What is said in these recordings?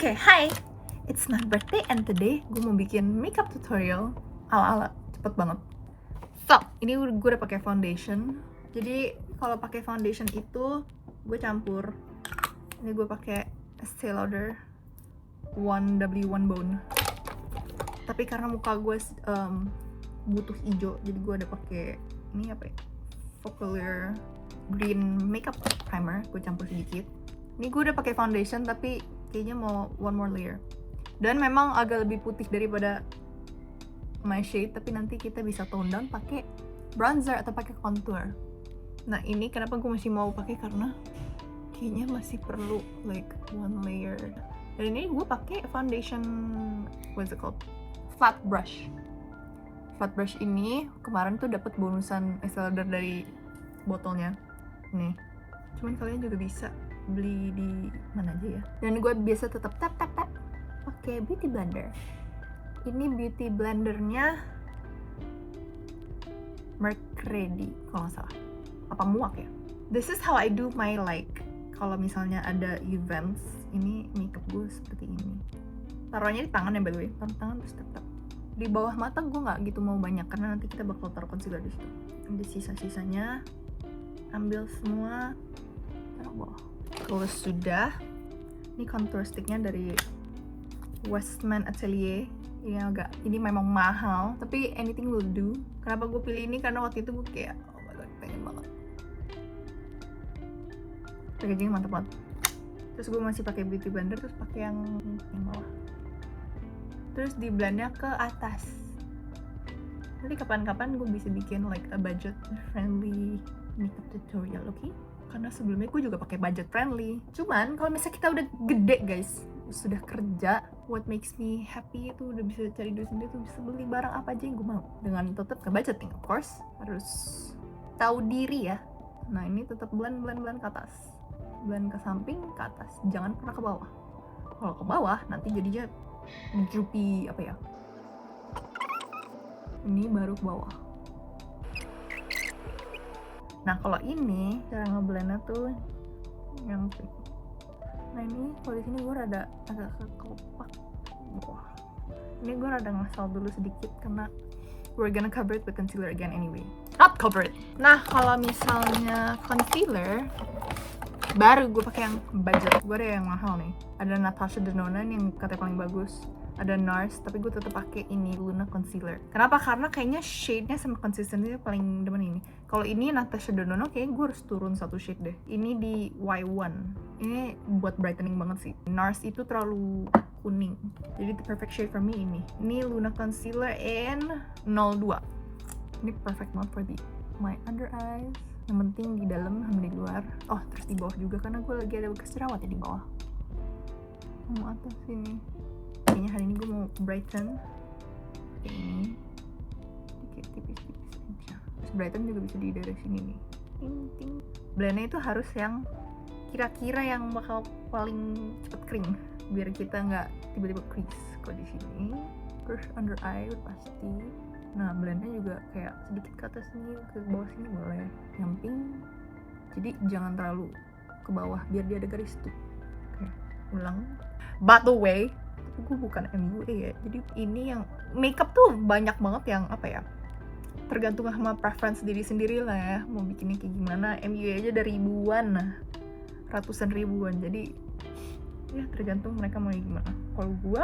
Oke, hi, it's my birthday and today gue mau bikin makeup tutorial ala-ala cepet banget. So, ini gue udah pakai foundation. Jadi kalau pakai foundation itu gue campur. Ini gue pakai Estee Lauder 1W1 Bone. Tapi karena muka gue butuh hijau, jadi gue ada pakai ini apa ya? Popular Green Makeup Primer. Gue campur sedikit. Ini gue udah pakai foundation tapi kayaknya mau one more layer. Dan memang agak lebih putih daripada my shade, tapi nanti kita bisa tone down pakai bronzer atau pakai contour. Nah, ini kenapa gue masih mau pakai karena kayaknya masih perlu like one layer. Dan ini gue pakai foundation what's it called? Flat brush. Flat brush ini kemarin tuh dapat bonusan Estee Lauder dari botolnya. Nih. Cuman kalian juga bisa beli di mana aja ya. Dan gue biasa tetap tap pakai beauty blender. Ini beauty blendernya Mercredi kalau nggak salah. Apa Muak ya? This is how I do my like kalau misalnya ada events. Ini makeup gue seperti ini. Taruhnya di tangan ya, by the way. Taruh tangan terus tap. Di bawah mata gue nggak gitu mau banyak karena nanti kita bakal taruh concealer di situ. Ada sisa-sisanya. Ambil semua, taruh bawah. Kalau sudah, ini contour sticknya dari Westman Atelier. Ini memang mahal, tapi anything will do. Kenapa gue pilih ini? Karena waktu itu gue kayak, oh my god, pengen banget. Packagingnya mantap banget. Terus gue masih pakai beauty blender, terus pakai yang bawah. Terus di blendnya ke atas. Nanti kapan-kapan gue bisa bikin like a budget friendly makeup tutorial, oke? Karena sebelumnya gue juga pakai budget friendly. Cuman kalau misalnya kita udah gede guys, sudah kerja, what makes me happy itu udah bisa cari duit sendiri, tuh bisa beli barang apa aja yang gue mau dengan tetap ke budgeting, of course. Harus tahu diri ya. Nah, ini tetap blend ke atas, blend ke samping, ke atas, jangan pernah ke bawah. Kalau ke bawah nanti jadinya droopy apa ya. Ini baru ke bawah. Nah, kalau ini cara ngeblendnya tuh yang nah ini kalau di sini gue rada agak kekelopak. Wah, ini gue rada ngasal dulu sedikit karena we're gonna cover it with concealer again anyway. Not cover it. Nah, kalau misalnya concealer baru gue pakai yang budget. Gue ada yang mahal nih. Ada Natasha Denona yang katanya paling bagus. Ada NARS, tapi gue tetap pakai ini Luna concealer. Kenapa? Karena kayaknya shade-nya sama consistency paling demen ini. Kalau ini Natasha Denona, kayaknya gue harus turun satu shade deh. Ini di Y1. Ini buat brightening banget sih. NARS itu terlalu kuning. Jadi the perfect shade for me ini. Ini Luna concealer in 02. Ini perfect banget for my under eyes. Yang penting di dalam sama di luar. Oh, terus di bawah juga karena gue lagi ada bekas jerawat ya di bawah. Mau atas sini. Kayaknya hari ini gue mau brighten ini dikit tipis-tipis aja. Terus brighten juga bisa di daerah sini nih. Ting. Blendnya itu harus yang kira-kira yang bakal paling cepet kering biar kita nggak tiba-tiba crease. Kalau di sini terus under eye pasti. Nah, blendnya juga kayak sedikit ke atas sini, ke bawah sini boleh. Yang pink. Jadi jangan terlalu ke bawah biar dia ada garis tuh. Oke, ulang. By the way, gue bukan MUA ya, jadi ini yang makeup tuh banyak banget yang apa ya, tergantung sama preference diri sendiri lah ya, mau bikinnya kayak gimana. MUA aja ada ribuan, ratusan ribuan, jadi ya tergantung mereka mau gimana. Kalau gue,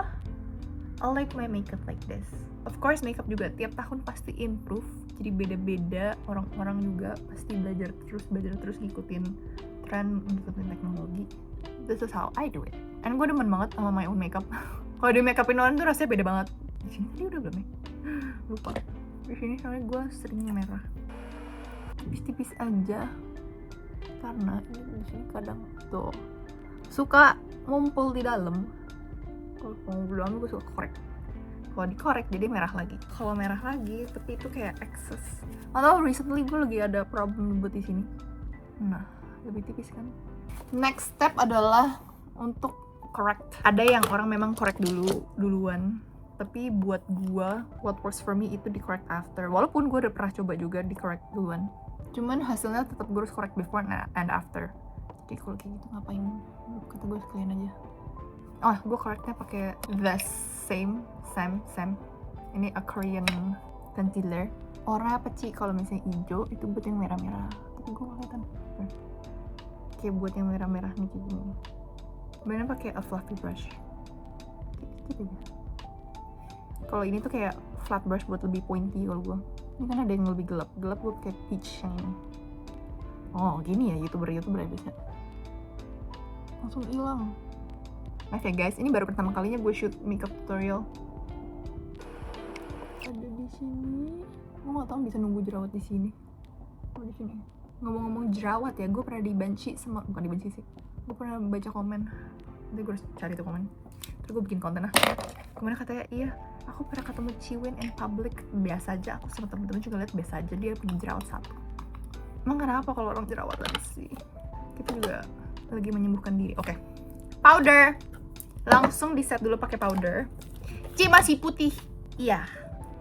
I like my makeup like this. Of course makeup juga tiap tahun pasti improve, jadi beda-beda. Orang-orang juga pasti belajar terus ngikutin tren, ngikutin teknologi. This is how I do it. And gue demen banget sama my own makeup. Kalau di makeupin orang tuh rasanya beda banget. Di sini tadi udah belum ya? Lupa. Di sini soalnya gue seringnya merah. Tipis-tipis aja. Karena ini di sini kadang tuh suka ngumpul di dalam. Kalau ngumpul di dalam gue suka korek. Kalau dikorek jadi merah lagi. Kalau merah lagi, tapi itu kayak excess. Atau recently gue lagi ada problem buat di sini. Nah, lebih tipis kan? Next step adalah untuk correct. Ada yang orang memang correct duluan, tapi buat gua what works for me itu di correct after. Walaupun gua udah pernah coba juga di correct duluan, cuman hasilnya tetap gua harus correct before and after. Jadi kalau kayak gitu ngapain, kata gue sekalian aja. Oh, gue correctnya pakai the same. Ini a Korean concealer. Warna apa sih kalau misalnya hijau itu buat yang merah-merah. Tapi gue nggak kelihatan. Kayak buat yang merah-merah nih kayak gini. Bener pakai a fluffy brush. Gitu aja. Kalau ini tuh kayak flat brush buat lebih pointy kalau gue. Ini kan ada yang lebih gelap gue pakai peach yang ini. Oh gini ya youtuber ya bisa. Langsung hilang. Maaf ya guys, ini baru pertama kalinya gue shoot makeup tutorial. Ada di sini. Gue nggak tahu bisa nunggu jerawat di sini. Oh di sini. Ngomong-ngomong jerawat ya, gue pernah dibenci sama, bukan dibenci sih. Gue pernah baca komen. Nanti gue harus cari tuh komen. Terus gue bikin konten lah. Kemudian katanya, iya, aku pernah ketemu Ciwin in public biasa aja. Aku sama temen-temen juga lihat biasa aja dia punya jerawat 1. Emang kenapa kalau orang jerawatan sih? Kita juga lagi menyembuhkan diri. Oke. Powder. Langsung di set dulu pakai powder. Ci masih putih. Iya.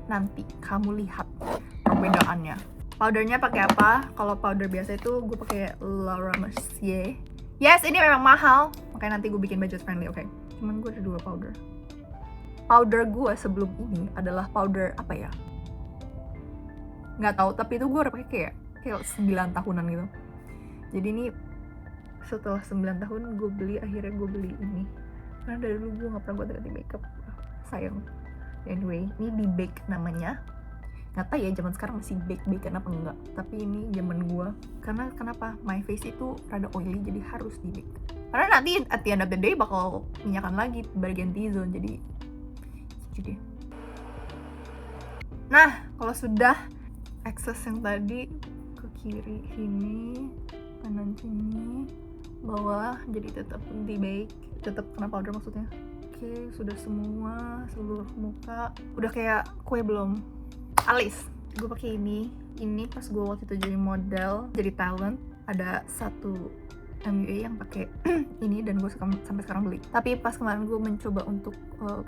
Nanti kamu lihat perbedaannya. Powdernya pakai apa? Kalau powder biasa itu gue pakai Laura Mercier. Yes, ini memang mahal. Makanya nanti gue bikin budget friendly, oke? Cuman gue ada 2 powder. Powder gue sebelum ini adalah powder apa ya? Nggak tahu, tapi itu gue udah pakai kayak 9 tahunan gitu. Jadi ini setelah 9 tahun akhirnya gue beli ini. Karena dari dulu gue gak pernah gue ganti makeup. Sayang. Anyway, ini di bake namanya. Gak tau ya zaman sekarang masih bake kenapa enggak. Tapi ini zaman gue. Karena kenapa? My face itu rada oily jadi harus di bake. Karena nanti at the end of the day bakal minyakan lagi bagian T-zone. Jadi gitu deh. Nah, kalau sudah excess yang tadi ke kiri sini, kanan sini, bawah, jadi tetap di bake, tetap kena powder maksudnya. Oke, sudah semua seluruh muka. Udah kayak kue belum? Alis. Gue pakai ini pas gue waktu itu jadi model, jadi talent, ada satu MUA yang pakai ini dan gue sampai sekarang beli. Tapi pas kemarin gue mencoba untuk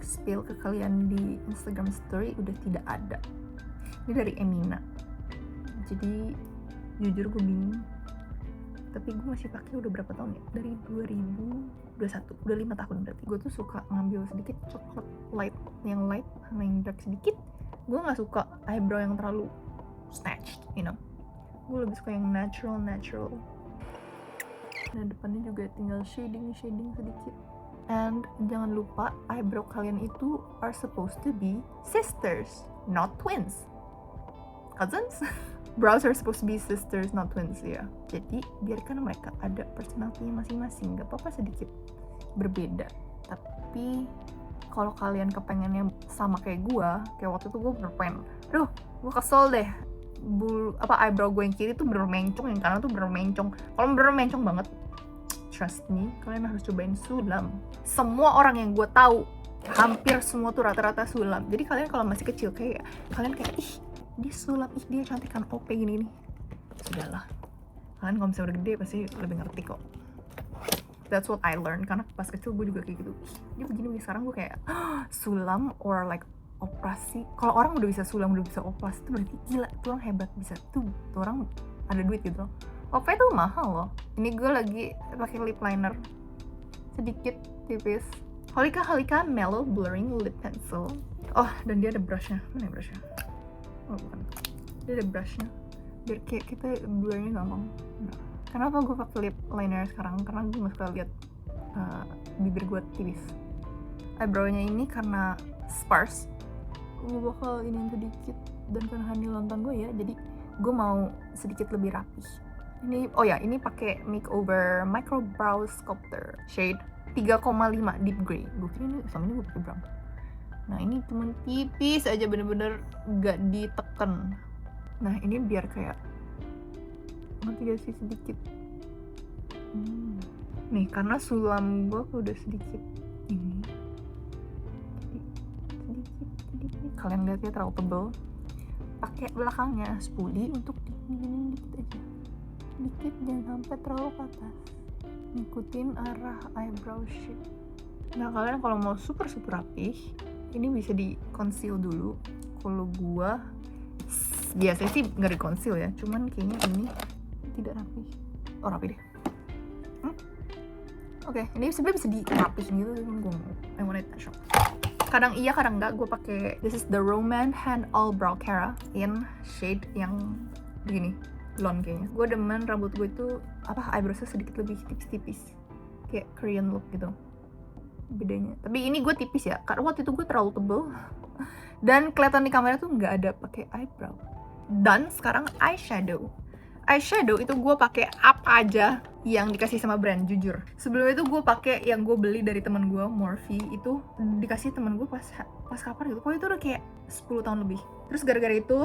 spill ke kalian di Instagram story udah tidak ada. Ini dari Emina. Jadi jujur gue bingung. Tapi gue masih pakai udah berapa tahun ya? Dari 2021, udah 5 tahun berarti. Gue tuh suka ngambil sedikit coklat light, yang light sama yang dark sedikit. Gue nggak suka eyebrow yang terlalu snatched, you know. Gue lebih suka yang natural. Nah depannya juga tinggal shading sedikit. And jangan lupa eyebrow kalian itu are supposed to be sisters, not twins. Cousins? Brows are supposed to be sisters, not twins ya. Jadi biarkan mereka ada personality-nya masing-masing. Gak apa-apa sedikit berbeda. Tapi kalau kalian kepengennya sama kayak gue, kayak waktu itu gue berpen. Aduh, gue kesel deh. Eyebrow gue yang kiri tuh bener mencong, yang kanan tuh bener mencong. Kalau bener mencong banget, trust me, kalian harus cobain sulam. Semua orang yang gue tahu, hampir semua tuh rata-rata sulam. Jadi kalian kalau masih kecil kayak kalian kayak dia sulap, dia cantik kan OP gini nih. Sudahlah, kalian kalau misalnya udah gede pasti lebih ngerti kok. That's what I learned, karena pas kecil gue juga kayak gitu. Dia begini, sekarang gue kayak sulam or like operasi. Kalau orang udah bisa sulam, udah bisa operasi, itu berarti gila, tuh orang hebat bisa. Tuh orang ada duit gitu. OP tuh mahal loh. Ini gue lagi pakai lip liner sedikit tipis. Holika Mellow Blurring Lip Pencil. Oh, dan dia ada brushnya. Mana ya brushnya? Oh bukan, dia ada brushnya biar kayak kita blurnya gampang. Nah, kenapa gue pakai lip liner sekarang? Karena gue gak suka lihat bibir gue tipis. Eyebrownya ini karena sparse, gue bakal ini sedikit, dan karena Hani lontan gue ya, jadi gue mau sedikit lebih rapih. Ini ini pakai Makeover Micro Brow Sculptor shade 3,5 deep gray. Gue kira ini sama ini gue pakai brown. Nah ini cuma tipis aja, bener-bener gak diteken. Nah ini biar kayak ngerti gak sih sedikit. Nih karena sulam gue udah sedikit ini. Sedikit. Kalian lihatnya terlalu tebel. Pakai belakangnya spoolie untuk diginin dikit aja. Dikit, jangan sampai terlalu ke atas. Ngikutin arah eyebrow shape. Nah kalian kalau mau super rapih, ini bisa di conceal dulu. Kalau gua biasanya sih nggak di conceal ya, cuman kayaknya ini tidak rapi. Oh rapi deh. Oke, ini sebenarnya bisa dirapihin gitu, cuman gue I want it natural. Kadang iya, kadang enggak. Gue pakai this is the Roman Hand All Brow Cara in shade yang begini, blonde kayaknya. Gue demen rambut gue itu eyebrowsnya sedikit lebih tipis-tipis, kayak Korean look gitu bedanya. Tapi ini gue tipis ya, karena waktu itu gue terlalu tebel dan kelihatan di kamera tuh nggak ada pakai eyebrow. Dan sekarang eyeshadow itu gue pakai apa aja yang dikasih sama brand, jujur. Sebelumnya itu gue pakai yang gue beli dari teman gue, Morphe, itu dikasih teman gue pas kapan gitu, pokoknya itu udah kayak 10 tahun lebih. Terus gara-gara itu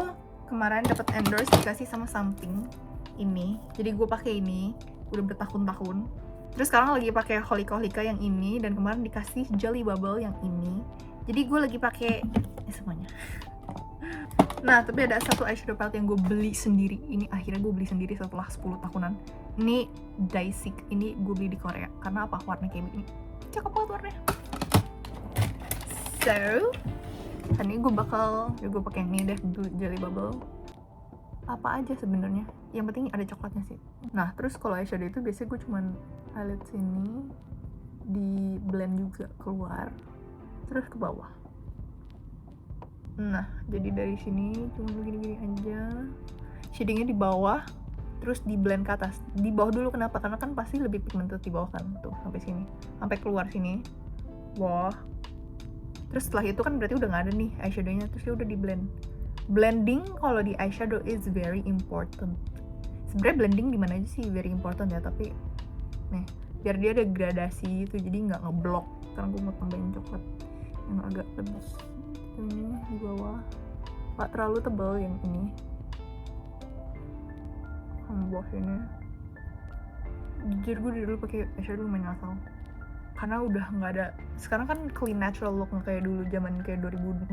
kemarin dapat endorse dikasih sama Something ini, jadi gue pakai ini udah bertahun-tahun. Terus sekarang lagi pakai Holika yang ini, dan kemarin dikasih Jelly Bubble yang ini, jadi gue lagi pakai semuanya. Nah, tapi ada satu eyeshadow palette yang gue beli sendiri. Ini akhirnya gue beli sendiri setelah 10 tahunan. Ini Daisik. Ini gue beli di Korea. Karena apa? Warna kayak begini. Cakep banget warnanya. So, ini gue pakai yang ini deh, Jelly Bubble. Apa aja sebenarnya. Yang penting ada coklatnya sih. Nah, terus kalau eyeshadow itu biasanya gue cuman highlight sini, di blend juga keluar, terus ke bawah. Nah, jadi dari sini cuma begini-gini aja. Shadingnya di bawah, terus di blend ke atas. Di bawah dulu, kenapa? Karena kan pasti lebih pigmented di bawah kan. Tuh, sampai sini. Sampai keluar sini. Wah. Terus setelah itu kan berarti udah nggak ada nih eyeshadownya. Terus ya udah di blend. Blending kalau di eyeshadow is very important. Sebenarnya blending di mana aja sih very important ya, tapi nih, biar dia ada gradasi gitu, jadi nggak ngeblok. Sekarang gue mau tambahin coklat yang agak lebih. Ini di bawah, nggak terlalu tebal yang ini, bawah ini. Jujur gue dari dulu pakai eyeshadow lumayan ngasal, karena udah nggak ada. Sekarang kan clean natural look, nggak kayak dulu zaman kayak 2016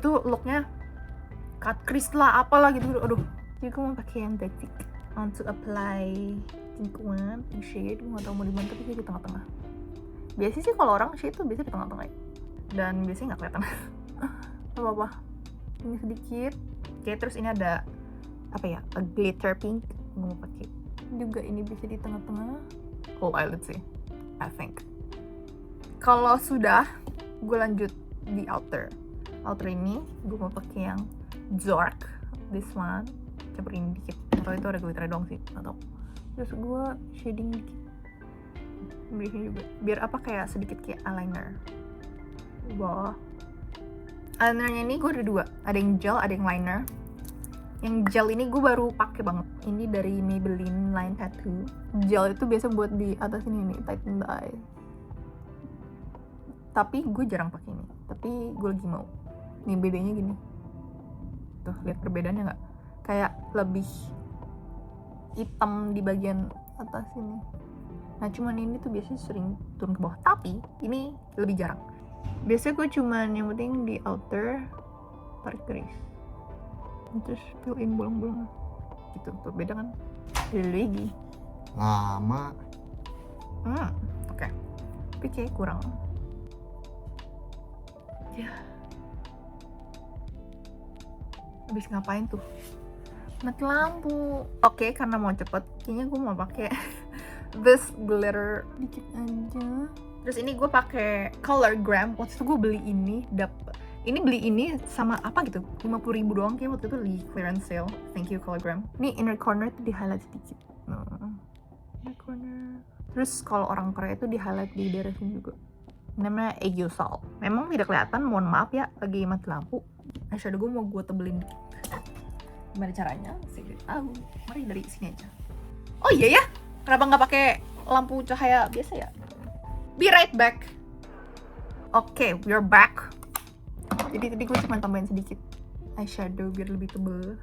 tuh looknya cut crease lah apalah gitu. Aduh, jadi gue mau pakai yang Daisik untuk apply lingkungan shade. Gue nggak tahu mau di mana, tapi di tengah-tengah. Biasanya sih kalau orang shade tuh biasanya di tengah-tengah ya, dan biasanya nggak kelihatan. Apa-apa, ini sedikit. Oke, terus ini ada apa ya, a glitter pink. Gue mau pakai juga ini, bisa di tengah-tengah. Oh, eyelid sih, I think. Kalau sudah, gue lanjut di outer ini. Gue mau pakai yang Zork, this one. Campurin dikit, atau itu ada glitter dong sih, atau terus gue shading dikit berikan juga, biar apa, kayak sedikit kayak eyeliner. Wah, eyelinernya ini gue ada dua, ada yang gel, ada yang liner. Yang gel ini gue baru pakai banget. Ini dari Maybelline Line Tattoo. Gel itu biasa buat di atas ini nih, tighten the eye. Tapi gue jarang pakai ini. Tapi gue lagi mau. Nih bedanya gini. Tuh, lihat perbedaannya nggak? Kayak lebih hitam di bagian atas ini. Nah, cuman ini tuh biasanya sering turun ke bawah. Tapi ini lebih jarang. Biasanya gue cuman yang penting di outer tarik garis, terus fill in bolong-bolong gitu. Tuh beda kan? Lagi lama. Oke. Tapi kayak kurang ya. Habis ngapain tuh? Mati lampu. Oke, karena mau cepet, kayaknya gue mau pakai this glitter dikit aja. Terus ini gue pakai Colorgram. Waktu itu gue beli ini, beli ini sama apa gitu, 50.000 doang kayak waktu itu di clearance sale. Thank you Colorgram. Ini inner corner tuh di highlight sedikit. Inner corner. Terus kalau orang Korea itu di highlight di daerah sini juga. Namanya Aegyo-sal. Memang tidak kelihatan, mohon maaf ya, lagi mati lampu. Eyeshadow gue mau gue tebelin dikit. Gimana caranya? Tahu. Mari dari sini aja. Oh iya ya, kenapa nggak pakai lampu cahaya biasa ya? Be right back. Oke, we're back. Jadi tadi gue cuma tambahin sedikit eyeshadow biar lebih tebel.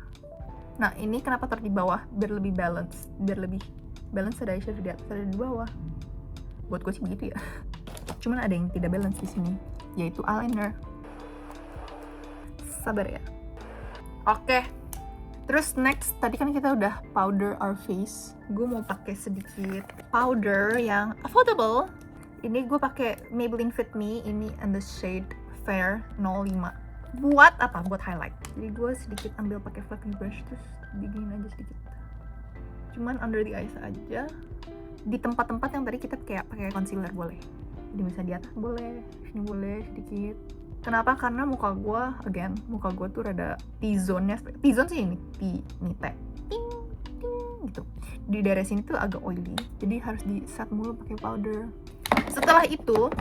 Nah, ini kenapa taruh di bawah? Biar lebih balance. Ada eyeshadow di atas, ada di bawah. Buat gue sih begitu ya. Cuman ada yang tidak balance di sini, yaitu eyeliner. Sabar ya. Oke. Terus next, tadi kan kita udah powder our face. Gue mau pakai sedikit powder yang affordable. Ini gue pakai Maybelline Fit Me, ini in the shade Fair 05. Buat apa? Buat highlight. Jadi gue sedikit ambil pakai fluffy brush, terus diginin aja sedikit. Cuman under the eyes aja. di tempat-tempat yang tadi kita kayak pakai concealer boleh. Jadi misalnya di atas boleh, sini boleh sedikit. Kenapa? Karena muka gue tuh rada T-zone-nya. T-zone sih ini T, ting gitu. Di daerah sini tuh agak oily, jadi harus di set mulu pakai powder. Setelah itu,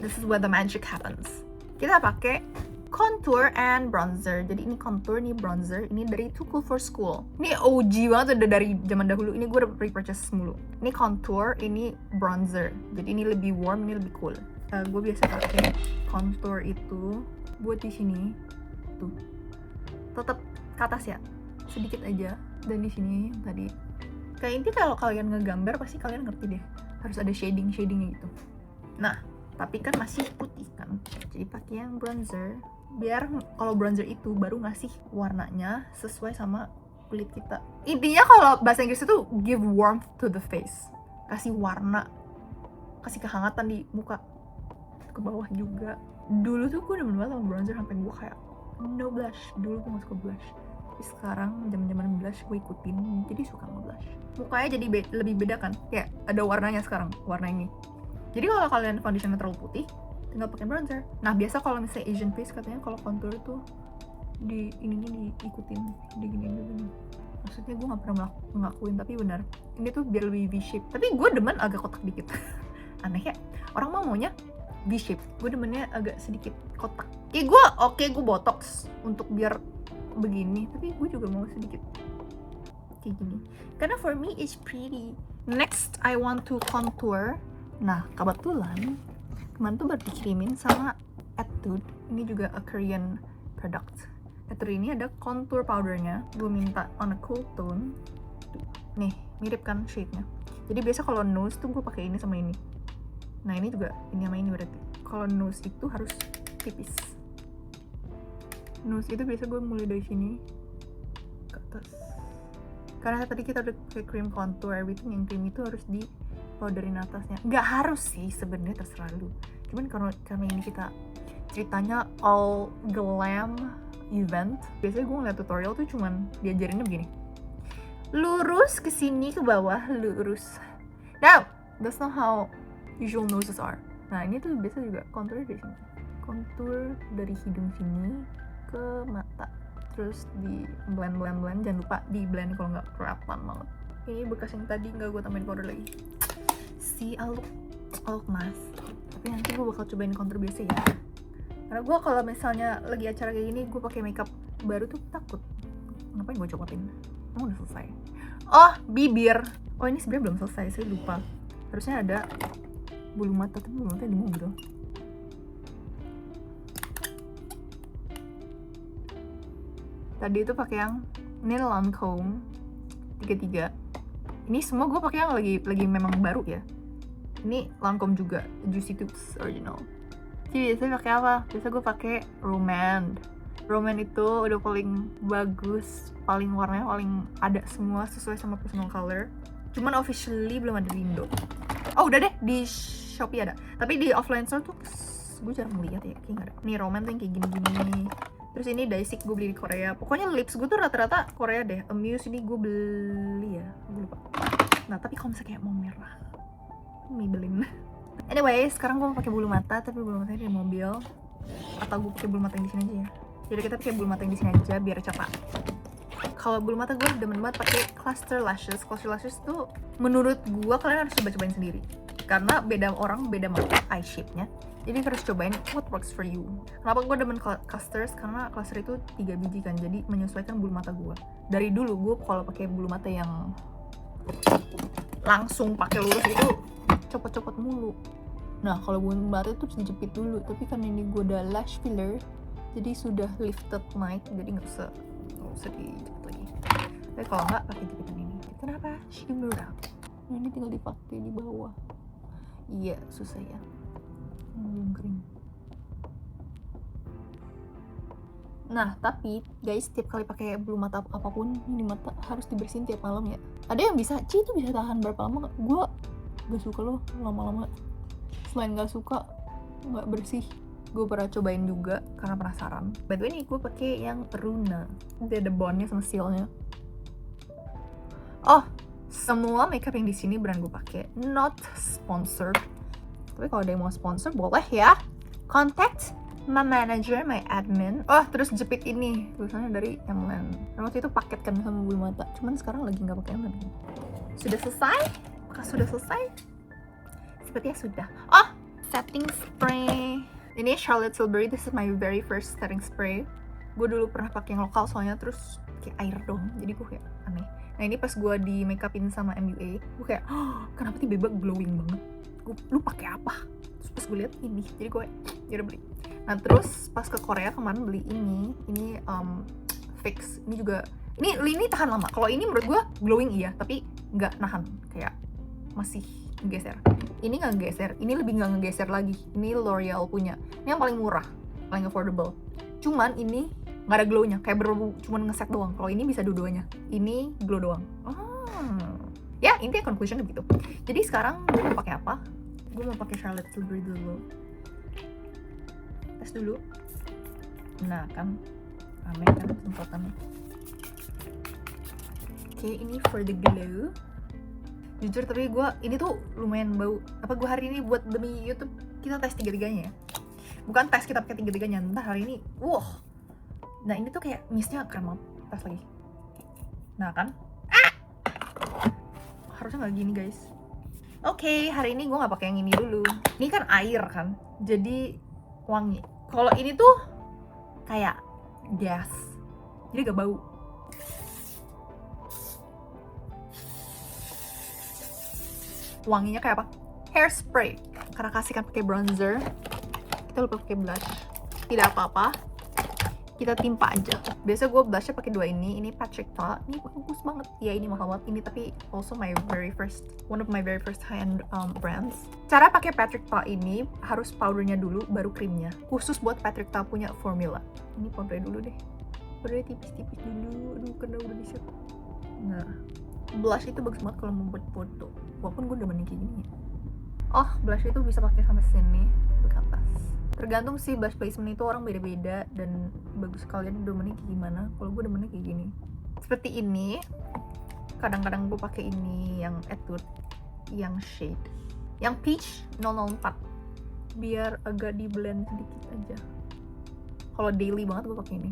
this is where the magic happens. Kita pakai contour and bronzer. Jadi ini contour, ini bronzer. Ini dari Too Cool for School. Ini OG banget, udah dari zaman dahulu. Ini gue udah repurchase mulu. Ini contour, ini bronzer. Jadi ini lebih warm, ini lebih cool. Gue biasa pakai contour itu buat di sini. Tuh. Tetap ke atas ya. Sedikit aja. Dan di sini tadi. Kayak ini kalau kalian ngegambar pasti kalian ngerti deh. Harus ada shadingnya gitu. Nah, tapi kan masih putih kan, jadi pakai yang bronzer, biar kalau bronzer itu baru ngasih warnanya sesuai sama kulit kita. Intinya kalau bahasa Inggris itu give warmth to the face, kasih warna, kasih kehangatan di muka, ke bawah juga. Dulu tuh gue demen banget sama bronzer sampai gue kayak no blush. Dulu gue gak suka blush, tapi sekarang zaman blush gue ikutin, jadi suka nge-blush. Mukanya jadi lebih beda kan, kayak ada warnanya sekarang, warna ini. Jadi kalau kalian foundationnya terlalu putih, tinggal pakai bronzer. Nah, biasa kalau misalnya Asian face katanya kalau contour itu di ininya diikutin, digini. Maksudnya gue nggak pernah ngelakuin, tapi benar. Ini tuh biar lebih V-shape. Tapi gue demen agak kotak dikit. Aneh ya, orang maunya V-shape. Gue demennya agak sedikit kotak. Gue botox untuk biar begini, tapi gue juga mau sedikit kayak gini. Karena for me it's pretty. Next, I want to contour. Nah, kebetulan kemarin tuh baru dikirimin sama Etude. Ini juga a Korean product. Etude ini ada contour powdernya. Gue minta on a cool tone. Nih, mirip kan shade-nya. Jadi biasa kalau nose tuh gue pakai ini sama ini. Nah, ini juga ini sama ini berarti. Kalau nose itu harus tipis. Nose itu biasa gue mulai dari sini ke atas. Karena tadi kita udah pakai cream contour, everything yang cream itu harus di powderin atasnya. Nggak harus sih sebenarnya, terserah lu. Cuman karena ini kita ceritanya all glam event, biasanya gue ngeliat tutorial tuh cuman diajarinnya begini, lurus ke sini ke bawah, lurus. Now, that's not how usual noses are. Nah, ini tuh biasa juga contour dari sini, contour dari hidung sini ke mata, terus di blend. Jangan lupa di blend kalau nggak kelihatan banget. Ini bekas yang tadi nggak gue tambahin powder lagi. See, I look nice. Tapi nanti gue bakal cobain contour biasa ya. Karena gue kalau misalnya lagi acara kayak gini, gue pakai makeup baru tuh takut. Ngapain gue copotin? Udah selesai. Oh, bibir. Oh, ini sebenarnya belum selesai, saya lupa. Harusnya ada bulu mata, tapi bulu mata di mobil. Tadi itu pakai yang ini Lancome 33. Ini semua gue pakai yang lagi memang baru ya. Ini Lancome juga, Juicy Tubes Original. Jadi biasanya pakai apa? Biasa gue pakai Romand. Romand itu udah paling bagus, paling warnanya paling ada semua sesuai sama personal color. Cuman officially belum ada di Indo. Oh udah deh, di Shopee ada. Tapi di offline store tuh gue jarang ngeliat ya, kayak nggak ada. Nih Romand tuh yang kayak gini-gini. Terus ini Daisik gue beli di Korea. Pokoknya lips gue tuh rata-rata Korea deh. Amuse ini gue beli ya, gue lupa. Nah tapi kalau misalnya kayak mau merah, Maybelline. Anyway, sekarang gue mau pakai bulu mata, tapi bulu matanya di mobil. Atau gue pakai bulu mata yang di sini aja ya. Jadi kita pakai bulu mata yang di sini aja biar cepat. Kalau bulu mata gue demen banget pakai cluster lashes. Cluster lashes tuh menurut gue kalian harus coba-cobain sendiri. Karena beda orang beda mata eye shape-nya. Jadi harus cobain what works for you. Kenapa gue demen clusters? Karena cluster itu 3 biji kan, jadi menyesuaikan bulu mata gue. Dari dulu gue kalau pakai bulu mata yang langsung pakai lurus itu copot-copot mulu. Nah kalau bulu mata itu harus dijepit dulu. Tapi kan ini gue udah lash filler, jadi sudah lifted naik, jadi nggak usah dijepit lagi. Tapi kalau nggak pakai jepitan ini. Kenapa? Shimmer out. Nah ini tinggal dipakai di bawah. Iya susah ya. Belum kering. Nah, tapi guys, setiap kali pakai bulu mata apapun, ini mata harus dibersihin tiap malam ya. Ada yang bisa, itu bisa tahan berapa lama? Gue gak suka loh lama-lama. Selain gak suka, gak bersih. Gue pernah cobain juga karena penasaran. By the way, ini gue pakai yang Runa. Dia ada bondnya sama sealnya. Oh, Semua makeup yang di sini brand gue pakai, not sponsored. Tapi kalau ada yang mau sponsor boleh ya. Contact my manager, my admin. Oh, terus jepit ini tulisannya dari Emlen. Waktu itu paket kan sama bulu mata. Cuman sekarang lagi nggak pakai Emlen. Sudah selesai? Apakah sudah selesai? Sepertinya sudah. Oh, setting spray. Ini Charlotte Tilbury. This is my very first setting spray. Gue dulu pernah pakai yang lokal soalnya terus kayak air dong. Jadi gue kayak aneh. Nah ini pas gue di make upin sama MUA, gue kayak, oh, kenapa tiba-tiba glowing banget? Lu pakai apa? Terus pas gue lihat ini, jadi gue udah beli. Nah terus pas ke Korea kemarin beli ini fix. Ini juga, ini tahan lama. Kalau ini menurut gue glowing iya, tapi nggak nahan, kayak masih ngegeser. Ini nggak ngegeser, ini lebih nggak ngegeser lagi. Ini L'Oreal punya, ini yang paling murah, paling affordable. Cuman ini nggak ada glownya, kayak cuman ngeset doang. Kalau ini bisa dua-duanya, ini glow doang. Ya intinya conclusionnya begitu. Jadi sekarang gue mau pakai apa? Gue mau pakai Charlotte Tilbury dulu. Tes dulu. Nah kan, rame kan semprotannya. Oke, ini for the glow. Jujur tapi gue ini tuh lumayan bau. Apa gue hari ini buat demi YouTube kita tes tiga-tiganya ya? Bukan tes kita pakai tiga-tiganya. Ntar hari ini, nah ini tuh kayak mistnya keren banget. Tes lagi. Nah kan? Harusnya nggak gini guys. Oke, hari ini gue nggak pakai yang ini dulu. Ini kan air kan, jadi wangi. Kalau ini tuh kayak gas, jadi gak bau. Wanginya kayak apa? Hairspray. Karena kasihkan pakai bronzer, kita lupa pakai blush. Tidak apa-apa, kita timpa aja. Biasa gue blushnya pakai dua ini Patrick Ta. Ini bagus banget. Ya ini mahal banget ini, tapi also one of my very first high-end brands. Cara pakai Patrick Ta ini harus powdernya dulu, baru krimnya. Khusus buat Patrick Ta punya formula. Ini powdernya dulu deh. Powdernya tipis-tipis dulu. Aduh, karena udah di-set. Nah, blush itu bagus banget kalau mau buat foto. Walaupun gue udah kayak gini ya. Oh, blush itu bisa pakai sampai sini, ke atas. Tergantung sih blush placement itu orang beda-beda dan bagus kalian demennya kayak gimana. Kalau gue demennya kayak gini. Seperti ini. Kadang-kadang gue pakai ini yang Etude, yang shade, yang peach 004. Biar agak di blend sedikit aja. Kalau daily banget gue pakai ini.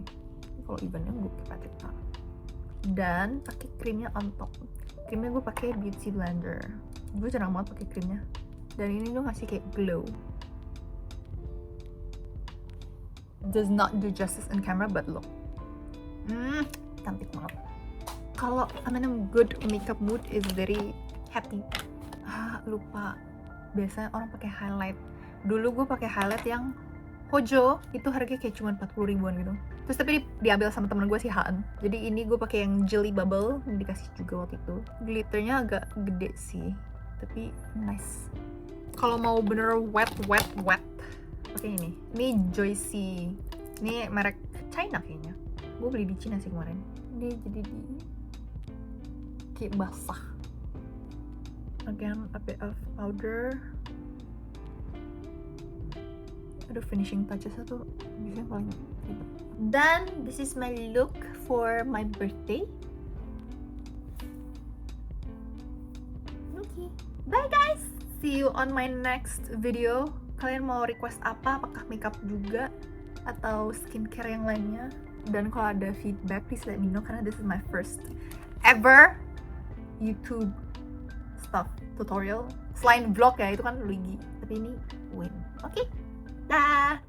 Kalau eventnya gue pakai Patrick Ta. Dan pakai krimnya on top. Krimnya gue pakai Beauty Blender. Gue jarang banget pakai krimnya. Dan ini tuh ngasih kayak glow. Does not do justice in camera, but look, cantik banget. Kalau I'm in a good makeup mood is very happy. Lupa. Biasanya orang pakai highlight. Dulu gue pakai highlight yang Hojo, itu harganya kayak cuma 40 ribuan gitu. Terus tapi diambil sama temen gue si Haan. Jadi ini gue pakai yang Jelly Bubble, yang dikasih juga waktu itu. Glitternya agak gede sih, tapi nice. Kalau mau bener wet, pakai ini. Ini Joycey. Ini merek China kayaknya. Gue beli di Cina sih kemarin. Ini jadi di kayak basah. Again, a bit of powder. Aduh, finishing touches tuh biasanya paling gitu. Dan this is my look for my birthday. Okay, bye guys. See you on my next video. Kalian mau request apa? Apakah makeup juga atau skincare yang lainnya? Dan kalau ada feedback, please let me know karena this is my first ever YouTube stuff tutorial. Selain vlog ya, itu kan Luigi. Tapi ini win. Oke. Dah.